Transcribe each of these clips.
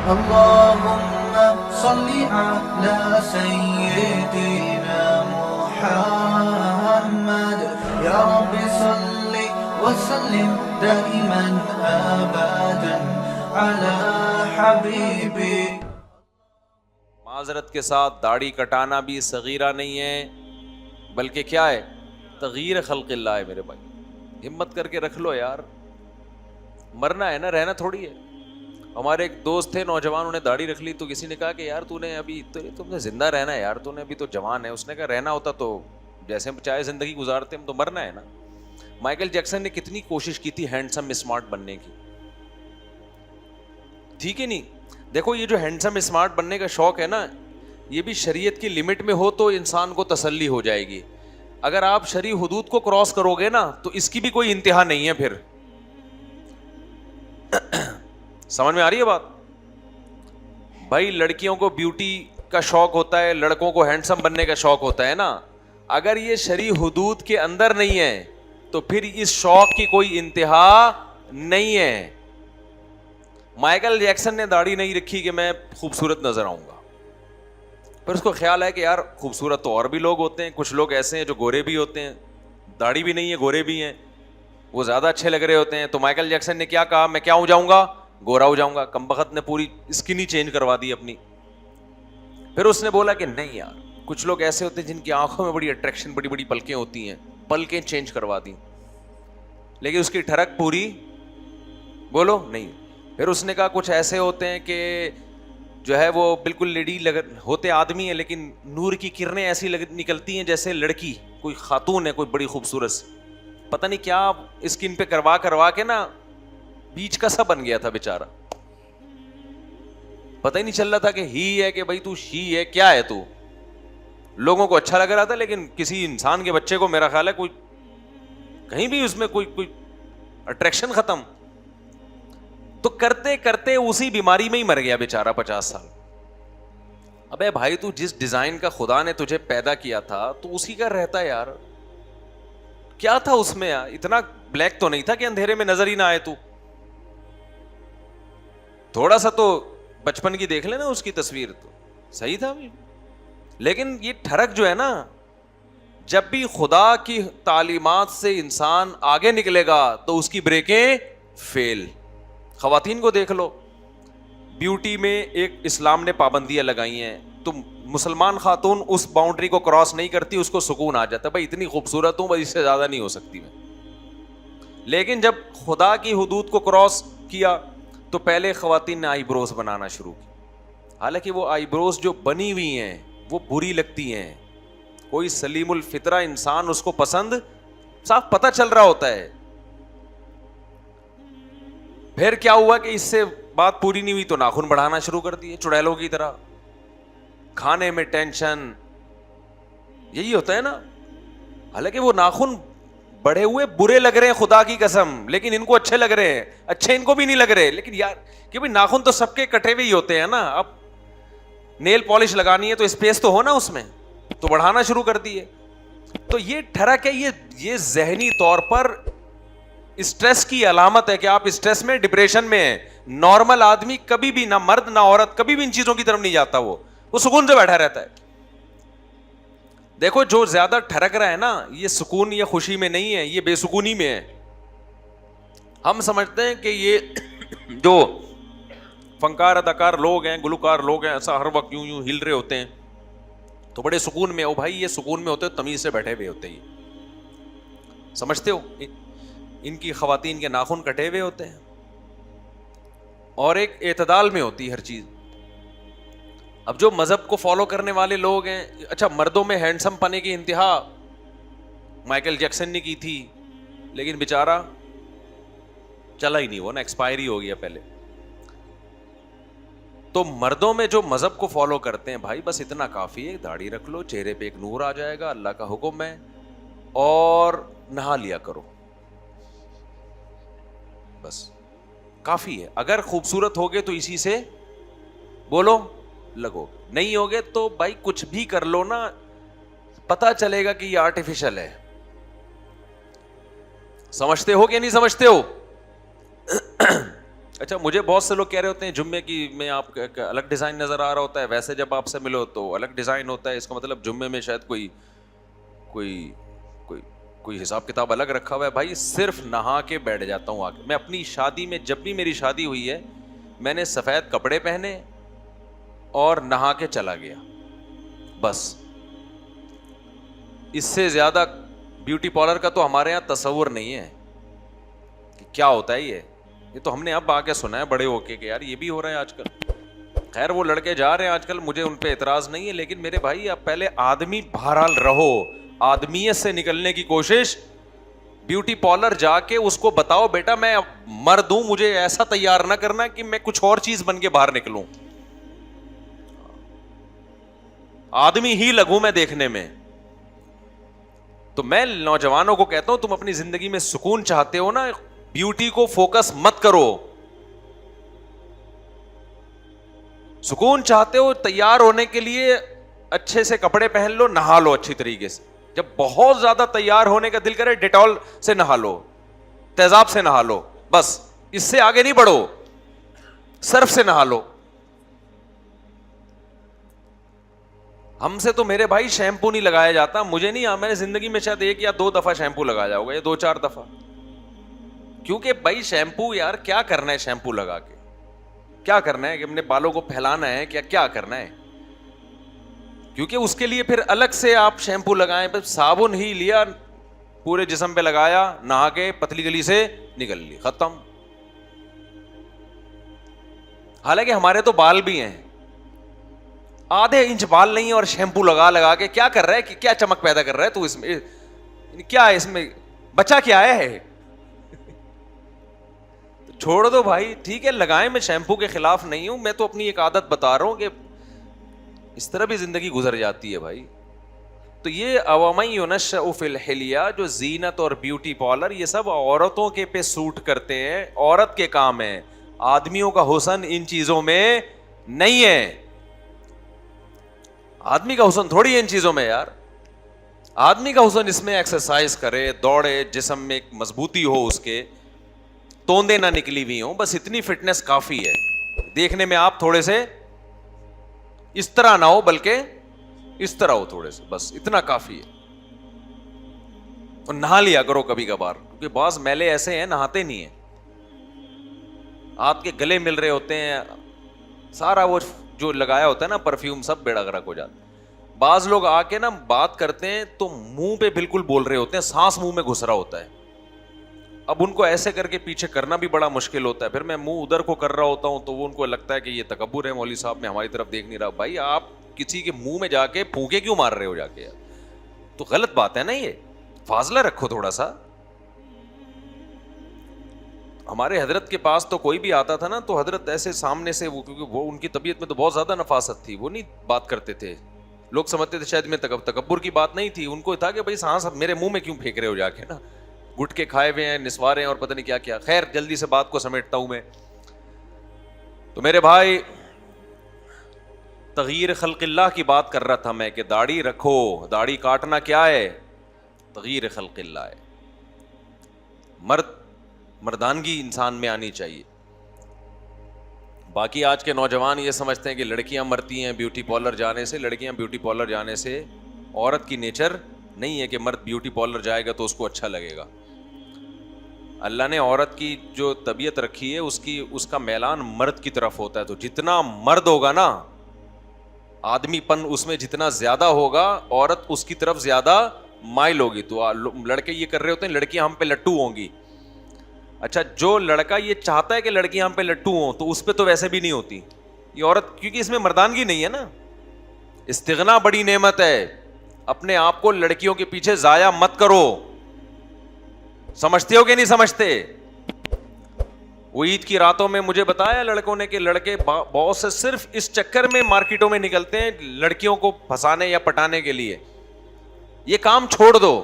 اللهم صل على سيدنا محمد يا رب صل وسلم دائما ابدا على حبيبي. معذرت کے ساتھ داڑھی کٹانا بھی صغیرہ نہیں ہے بلکہ کیا ہے؟ تغییر خلق اللہ ہے. میرے بھائی ہمت کر کے رکھ لو یار, مرنا ہے نا, رہنا تھوڑی ہے. ہمارے ایک دوست تھے نوجوان, انہیں داڑھی رکھ لی تو کسی نے کہا کہ یار تو نے ابھی تم نے زندہ رہنا ہے یار, تو نے ابھی تو جوان ہے. اس نے کہا رہنا ہوتا تو جیسے ہم چاہے زندگی گزارتے, ہم تو مرنا ہے نا. مائیکل جیکسن نے کتنی کوشش کی تھی ہینڈسم اسمارٹ بننے کی, ٹھیک ہے نہیں؟ دیکھو یہ جو ہینڈسم اسمارٹ بننے کا شوق ہے نا, یہ بھی شریعت کی لمٹ میں ہو تو انسان کو تسلی ہو جائے گی. اگر آپ شرعی حدود کو کراس کرو گے نا تو اس کی بھی کوئی انتہا نہیں ہے. پھر سمجھ میں آ رہی ہے بات؟ بھائی لڑکیوں کو بیوٹی کا شوق ہوتا ہے, لڑکوں کو ہینڈسم بننے کا شوق ہوتا ہے نا. اگر یہ شرعی حدود کے اندر نہیں ہے تو پھر اس شوق کی کوئی انتہا نہیں ہے. مائیکل جیکسن نے داڑھی نہیں رکھی کہ میں خوبصورت نظر آؤں گا, پھر اس کو خیال ہے کہ یار خوبصورت تو اور بھی لوگ ہوتے ہیں, کچھ لوگ ایسے ہیں جو گورے بھی ہوتے ہیں, داڑھی بھی نہیں ہے گورے بھی ہیں, وہ زیادہ اچھے لگ رہے ہوتے ہیں. تو مائیکل جیکسن نے کیا کہا, میں کیا ہو جاؤں گا, گورا ہو جاؤں گا. کمبخت نے پوری اسکن ہی چینج کروا دی اپنی. پھر اس نے بولا کہ نہیں یار, کچھ لوگ ایسے ہوتے ہیں جن کی آنکھوں میں بڑی اٹریکشن, بڑی بڑی پلکیں ہوتی ہیں, پلکیں چینج کروا دی, لیکن اس کی ٹھڑک پوری بولو نہیں. پھر اس نے کہا کچھ ایسے ہوتے ہیں کہ جو ہے وہ بالکل لیڈی ہوتے آدمی ہیں لیکن نور کی کرنیں ایسی نکلتی ہیں جیسے لڑکی, کوئی خاتون ہے, کوئی بڑی خوبصورت, پتہ نہیں کیا اسکن پہ کروا کے نا بیچ کا سا بن گیا تھا بیچارہ. پتہ ہی نہیں چل رہا تھا کہ ہی ہے کہ بھائی تو شی ہے, کیا ہے تو. لوگوں کو اچھا لگ رہا تھا لیکن کسی انسان کے بچے کو میرا خیال ہے کوئی کہیں بھی اس میں کوئی اٹریکشن ختم. تو کرتے کرتے اسی بیماری میں ہی مر گیا بیچارہ 50 سال. ابے بھائی تو جس ڈیزائن کا خدا نے تجھے پیدا کیا تھا تو اسی کا رہتا ہے یار. کیا تھا اس میں یار, اتنا بلیک تو نہیں تھا کہ اندھیرے میں نظر ہی نہ آئے. تو تھوڑا سا تو بچپن کی دیکھ لینا اس کی تصویر, تو صحیح تھا. لیکن یہ ٹھڑک جو ہے نا, جب بھی خدا کی تعلیمات سے انسان آگے نکلے گا تو اس کی بریکیں فیل. خواتین کو دیکھ لو, بیوٹی میں ایک اسلام نے پابندیاں لگائی ہیں, تو مسلمان خاتون اس باؤنڈری کو کراس نہیں کرتی, اس کو سکون آ جاتا ہے بھائی اتنی خوبصورت ہوں, بس اس سے زیادہ نہیں ہو سکتی میں. لیکن جب خدا کی حدود کو کراس کیا تو پہلے خواتین نے آئی بروز بنانا شروع کی. حالانکہ وہ آئی بروز جو بنی ہوئی ہیں وہ بری لگتی ہیں, کوئی سلیم الفطرہ انسان اس کو پسند صاف پتہ چل رہا ہوتا ہے. پھر کیا ہوا کہ اس سے بات پوری نہیں ہوئی تو ناخن بڑھانا شروع کر دیے چڑیلوں کی طرح. کھانے میں ٹینشن, یہی ہوتا ہے نا. حالانکہ وہ ناخن بڑھے ہوئے برے لگ رہے ہیں خدا کی قسم, لیکن ان کو اچھے لگ رہے ہیں, اچھے ان کو بھی نہیں لگ رہے. لیکن یار کہ بھائی ناخن تو سب کے کٹے ہوئے ہی ہوتے ہیں نا. اب نیل پالش لگانی ہے تو اسپیس تو ہو نا اس میں, تو بڑھانا شروع کر دیے. تو یہ ٹھڑک ہے, یہ ذہنی طور پر اسٹریس کی علامت ہے کہ آپ اسٹریس میں, ڈپریشن میں ہیں. نارمل آدمی کبھی بھی, نہ مرد نہ عورت, کبھی بھی ان چیزوں کی طرف نہیں جاتا. وہ سکون سے بیٹھا رہتا ہے. دیکھو جو زیادہ ٹھڑک رہا ہے نا, یہ سکون یا خوشی میں نہیں ہے, یہ بے سکونی میں ہے. ہم سمجھتے ہیں کہ یہ جو فنکار اداکار لوگ ہیں, گلوکار لوگ ہیں, ایسا ہر وقت یوں ہل رہے ہوتے ہیں تو بڑے سکون میں. او بھائی یہ سکون میں ہوتے, تمیز سے بیٹھے ہوئے ہوتے. یہ سمجھتے ہو, ان کی خواتین کے ناخن کٹے ہوئے ہوتے ہیں اور ایک اعتدال میں ہوتی ہر چیز. اب جو مذہب کو فالو کرنے والے لوگ ہیں, اچھا مردوں میں ہینڈسم پنے کی انتہا مائیکل جیکسن نے کی تھی, لیکن بیچارہ چلا ہی نہیں, وہ نا ایکسپائر ہی ہو گیا پہلے. تو مردوں میں جو مذہب کو فالو کرتے ہیں بھائی بس اتنا کافی ہے, داڑھی رکھ لو, چہرے پہ ایک نور آ جائے گا, اللہ کا حکم ہے, اور نہا لیا کرو, بس کافی ہے. اگر خوبصورت ہوگے تو اسی سے بولو لگو, نہیں ہوگے تو بھائی کچھ بھی کر لو نا, پتا چلے گا کہ یہ آرٹیفیشل ہے. سمجھتے ہو کہ نہیں سمجھتے ہو؟ اچھا مجھے بہت سے لوگ کہہ رہے ہوتے ہیں جمعے کی میں آپ کا الگ ڈیزائن نظر آ رہا ہوتا ہے, ویسے جب آپ سے ملو تو الگ ڈیزائن ہوتا ہے, اس کا مطلب جمعے میں شاید کوئی کوئی کوئی کوئی حساب کتاب الگ رکھا ہوا ہے. بھائی صرف نہا کے بیٹھ جاتا ہوں آگے. میں اپنی شادی میں, جب بھی میری شادی ہوئی ہے, میں نے سفید کپڑے پہنے اور نہا کے چلا گیا بس. اس سے زیادہ بیوٹی پارلر کا تو ہمارے یہاں تصور نہیں ہے کہ کیا ہوتا ہے. یہ تو ہم نے اب آ کے سنا ہے بڑے ہو کے کہ یار یہ بھی ہو رہا ہے آج کل. خیر وہ لڑکے جا رہے ہیں آج کل, مجھے ان پہ اعتراض نہیں ہے, لیکن میرے بھائی آپ پہلے آدمی بہرحال رہو, آدمیت سے نکلنے کی کوشش. بیوٹی پارلر جا کے اس کو بتاؤ بیٹا میں مرد ہوں, مجھے ایسا تیار نہ کرنا کہ میں کچھ اور چیز بن کے باہر نکلوں, آدمی ہی لگوں میں دیکھنے میں. تو میں نوجوانوں کو کہتا ہوں تم اپنی زندگی میں سکون چاہتے ہو نا, بیوٹی کو فوکس مت کرو. سکون چاہتے ہو, تیار ہونے کے لیے اچھے سے کپڑے پہن لو, نہا لو اچھی طریقے سے. جب بہت زیادہ تیار ہونے کا دل کرے ڈیٹول سے نہا لو, تیزاب سے نہا لو, بس اس سے آگے نہیں بڑھو, صرف سے نہا لو. ہم سے تو میرے بھائی شیمپو نہیں لگایا جاتا, مجھے نہیں, میں نے زندگی میں شاید 1 یا 2 دفعہ شیمپو لگایا ہوگا, یا 2-4 دفعہ. کیونکہ بھائی شیمپو یار کیا کرنا ہے, شیمپو لگا کے کیا کرنا ہے, کہ اپنے بالوں کو پھیلانا ہے کیا کرنا ہے. کیونکہ اس کے لیے پھر الگ سے آپ شیمپو لگائیں, پھر صابن ہی لیا پورے جسم پہ لگایا, نہا کے پتلی گلی سے نکل لی, ختم. حالانکہ ہمارے تو بال بھی ہیں, آدھے انچ بال نہیں ہے, اور شیمپو لگا کے کیا کر رہا ہے, کہ کیا چمک پیدا کر رہا ہے تو اس میں, کیا ہے اس میں, بچہ کیا ہے. چھوڑ دو بھائی, ٹھیک ہے لگائیں, میں شیمپو کے خلاف نہیں ہوں, میں تو اپنی ایک عادت بتا رہا ہوں کہ اس طرح بھی زندگی گزر جاتی ہے بھائی. تو یہ عوامی ینشأ فی الحلیہ, جو زینت اور بیوٹی پارلر, یہ سب عورتوں کے پہ سوٹ کرتے ہیں, عورت کے کام ہیں. آدمیوں کا حسن ان چیزوں میں نہیں ہے. آدمی کا حسن تھوڑی ہے ان چیزوں میں یار. آدمی کا حسن اس میں ایکسرسائز کرے, دوڑے, جسم میں ایک مضبوطی ہو, اس کے توندے نہ نکلی ہوئی ہوں, بس اتنی فٹنس کافی ہے. دیکھنے میں آپ تھوڑے سے اس طرح نہ ہو, بلکہ اس طرح ہو تھوڑے سے, بس اتنا کافی ہے. اور نہا لیا کرو کبھی کبھار, کیونکہ بعض میلے ایسے ہیں نہاتے نہیں ہیں, آپ کے گلے مل رہے ہوتے ہیں, سارا وہ جو لگایا ہوتا ہے نا پرفیوم سب بیڑا غرق ہو جاتا ہے. بعض لوگ آ کے نا بات کرتے ہیں تو منہ پہ بالکل بول رہے ہوتے ہیں, سانس منہ میں گھس رہا ہوتا ہے. اب ان کو ایسے کر کے پیچھے کرنا بھی بڑا مشکل ہوتا ہے. پھر میں منہ ادھر کو کر رہا ہوتا ہوں تو وہ ان کو لگتا ہے کہ یہ تکبر ہے, مولوی صاحب میں ہماری طرف دیکھ نہیں رہا. بھائی آپ کسی کے منہ میں جا کے پھونکے کیوں مار رہے ہو جا کے, تو غلط بات ہے نا, یہ فاصلہ رکھو تھوڑا سا. ہمارے حضرت کے پاس تو کوئی بھی آتا تھا نا تو حضرت ایسے سامنے سے, وہ کیونکہ وہ ان کی طبیعت میں تو بہت زیادہ نفاست تھی, وہ نہیں بات کرتے تھے. لوگ سمجھتے تھے شاید میں تکبر کی بات نہیں تھی, ان کو تھا کہ بھائی سانس میرے منہ میں کیوں پھینک رہے ہو جا کے نا, گٹکے کھائے ہوئے ہیں, نسوارے ہیں, اور پتہ نہیں کیا کیا. خیر جلدی سے بات کو سمیٹتا ہوں میں. تو میرے بھائی تغییر خلق اللہ کی بات کر رہا تھا میں, کہ داڑھی رکھو, داڑھی کاٹنا کیا ہے, تغییر خلق اللہ ہے. مردانگی انسان میں آنی چاہیے. باقی آج کے نوجوان یہ سمجھتے ہیں کہ لڑکیاں مرتی ہیں بیوٹی پارلر جانے سے. لڑکیاں بیوٹی پارلر جانے سے, عورت کی نیچر نہیں ہے کہ مرد بیوٹی پارلر جائے گا تو اس کو اچھا لگے گا. اللہ نے عورت کی جو طبیعت رکھی ہے اس کا میلان مرد کی طرف ہوتا ہے. تو جتنا مرد ہوگا نا, آدمی پن اس میں جتنا زیادہ ہوگا, عورت اس کی طرف زیادہ مائل ہوگی. تو لڑکے یہ کر رہے ہوتے ہیں لڑکیاں ہم پہ لٹو ہوں گی. اچھا جو لڑکا یہ چاہتا ہے کہ لڑکیاں ہم پہ لٹو ہوں, تو اس پہ تو ویسے بھی نہیں ہوتی یہ عورت, کیونکہ اس میں مردانگی نہیں ہے نا. استغنا بڑی نعمت ہے. اپنے آپ کو لڑکیوں کے پیچھے ضائع مت کرو. سمجھتے ہو کہ نہیں سمجھتے؟ وہ عید کی راتوں میں مجھے بتایا لڑکوں نے کہ لڑکے بہت سے صرف اس چکر میں مارکیٹوں میں نکلتے ہیں لڑکیوں کو پھنسانے یا پٹانے کے لیے. یہ کام چھوڑ دو,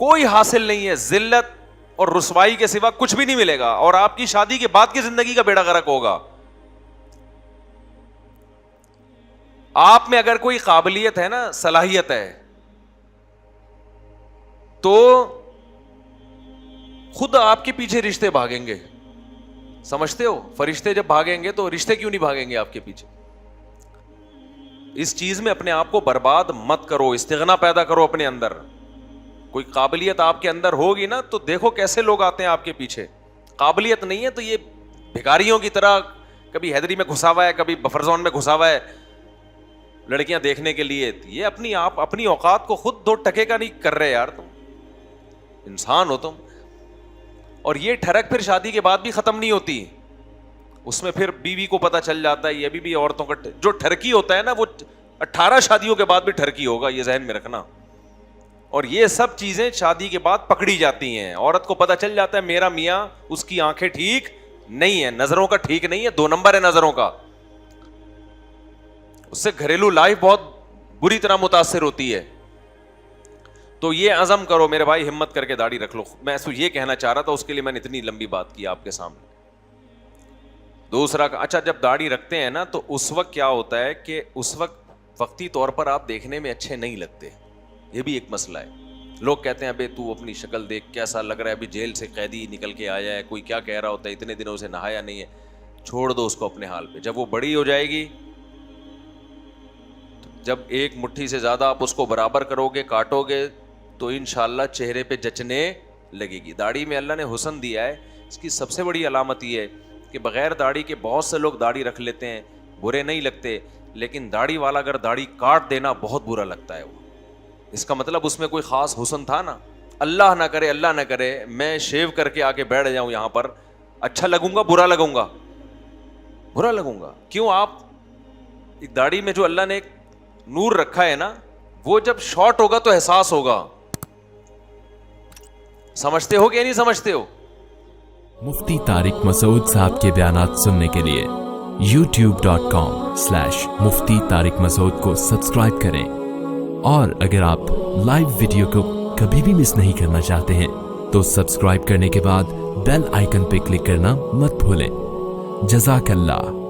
کوئی حاصل نہیں ہے, ذلت اور رسوائی کے سوا کچھ بھی نہیں ملے گا, اور آپ کی شادی کے بعد کی زندگی کا بیڑا غرق ہوگا. آپ میں اگر کوئی قابلیت ہے نا, صلاحیت ہے, تو خود آپ کے پیچھے رشتے بھاگیں گے. سمجھتے ہو؟ فرشتے جب بھاگیں گے تو رشتے کیوں نہیں بھاگیں گے آپ کے پیچھے؟ اس چیز میں اپنے آپ کو برباد مت کرو, استغنا پیدا کرو اپنے اندر. کوئی قابلیت آپ کے اندر ہوگی نا تو دیکھو کیسے لوگ آتے ہیں آپ کے پیچھے. قابلیت نہیں ہے تو یہ بھکاریوں کی طرح کبھی حیدری میں گھسا ہوا ہے, کبھی بفر زون میں گھسا ہوا ہے لڑکیاں دیکھنے کے لیے. یہ اپنی اوقات کو خود 2 ٹکے کا نہیں کر رہے یار, تم انسان ہو تم. اور یہ ٹھڑک پھر شادی کے بعد بھی ختم نہیں ہوتی. اس میں پھر بیوی کو پتہ چل جاتا ہے. یہ ابھی بھی عورتوں کا جو ٹھرکی ہوتا ہے نا وہ 18 شادیوں کے بعد بھی ٹھرکی ہوگا, یہ ذہن میں رکھنا. اور یہ سب چیزیں شادی کے بعد پکڑی جاتی ہیں. عورت کو پتہ چل جاتا ہے میرا میاں, اس کی آنکھیں ٹھیک نہیں ہے, نظروں کا ٹھیک نہیں ہے, 2 نمبر ہے نظروں کا. اس سے گھریلو لائف بہت بری طرح متاثر ہوتی ہے. تو یہ عزم کرو میرے بھائی, ہمت کر کے داڑھی رکھ لو. میں یہ کہنا چاہ رہا تھا, اس کے لیے میں نے اتنی لمبی بات کی آپ کے سامنے. دوسرا, اچھا جب داڑھی رکھتے ہیں نا تو اس وقت کیا ہوتا ہے کہ اس وقت وقتی طور پر آپ دیکھنے میں اچھے نہیں لگتے. یہ بھی ایک مسئلہ ہے. لوگ کہتے ہیں ابے تو اپنی شکل دیکھ کیسا لگ رہا ہے, ابھی جیل سے قیدی نکل کے آیا ہے, کوئی کیا کہہ رہا ہوتا ہے, اتنے دنوں سے نہایا نہیں ہے. چھوڑ دو اس کو اپنے حال پہ. جب وہ بڑی ہو جائے گی, جب ایک مٹھی سے زیادہ آپ اس کو برابر کرو گے, کاٹو گے, تو انشاءاللہ چہرے پہ جچنے لگے گی. داڑھی میں اللہ نے حسن دیا ہے. اس کی سب سے بڑی علامت یہ ہے کہ بغیر داڑھی کے بہت سے لوگ داڑھی رکھ لیتے ہیں, برے نہیں لگتے, لیکن داڑھی والا اگر داڑھی کاٹ دینا بہت برا لگتا ہے. وہ اس کا مطلب اس میں کوئی خاص حسن تھا نا. اللہ نہ کرے, اللہ نہ کرے میں شیو کر کے آ کے بیٹھ جاؤں یہاں پر, اچھا لگوں گا برا لگوں گا؟ برا لگوں گا. کیوں؟ آپ داڑھی میں جو اللہ نے ایک نور رکھا ہے نا, وہ جب شارٹ ہوگا تو احساس ہوگا. سمجھتے ہو کہ نہیں سمجھتے ہو؟ مفتی طارق مسعود صاحب کے بیانات سننے کے لیے youtube.com/مفتی طارق مسعود کو سبسکرائب کریں. اور اگر آپ لائیو ویڈیو کو کبھی بھی مس نہیں کرنا چاہتے ہیں تو سبسکرائب کرنے کے بعد بیل آئیکن پہ کلک کرنا مت بھولیں. جزاک اللہ.